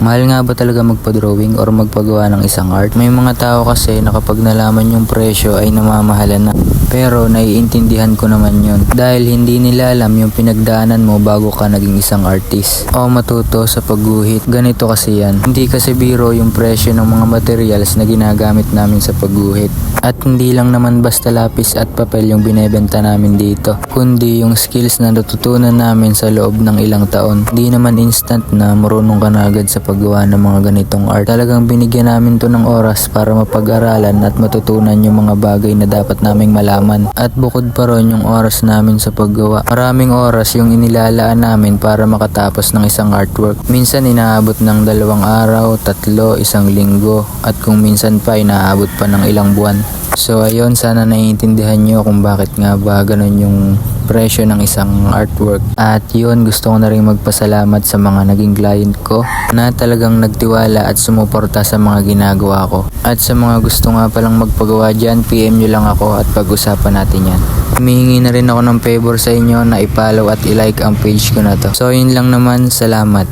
Mahal nga ba talaga magpa-drawing or magpagawa ng isang art? May mga tao kasi na kapag nalaman yung presyo ay namamahalan na. Pero naiintindihan ko naman yun. Dahil hindi nila alam yung pinagdaanan mo bago ka naging isang artist. O matuto sa pagguhit. Ganito kasi yan. Hindi kasi biro yung presyo ng mga materials na ginagamit namin sa pagguhit. At hindi lang naman basta lapis at papel yung binebenta namin dito. Kundi yung skills na natutunan namin sa loob ng ilang taon. Hindi naman instant na marunong ka na agad sa paggawa ng mga ganitong art. Talagang binigyan namin to ng oras para mapag-aralan at matutunan yung mga bagay na dapat naming malaman. At bukod pa ron yung oras namin sa paggawa. Maraming oras yung inilalaan namin para makatapos ng isang artwork. Minsan inaabot ng 2 araw, 3, 1 linggo, at kung minsan pa inaabot pa ng ilang buwan. So ayun, sana naiintindihan nyo kung bakit nga ba ganun yung presyo ng isang artwork. At yun, gusto ko na rin magpasalamat sa mga naging client ko na talagang nagtiwala at sumuporta sa mga ginagawa ko. At sa mga gusto nga palang magpagawa dyan, PM nyo lang ako at pag-usapan natin yan. Humihingi na rin ako ng favor sa inyo na i-follow at i-like ang page ko na to. So yun lang naman, salamat.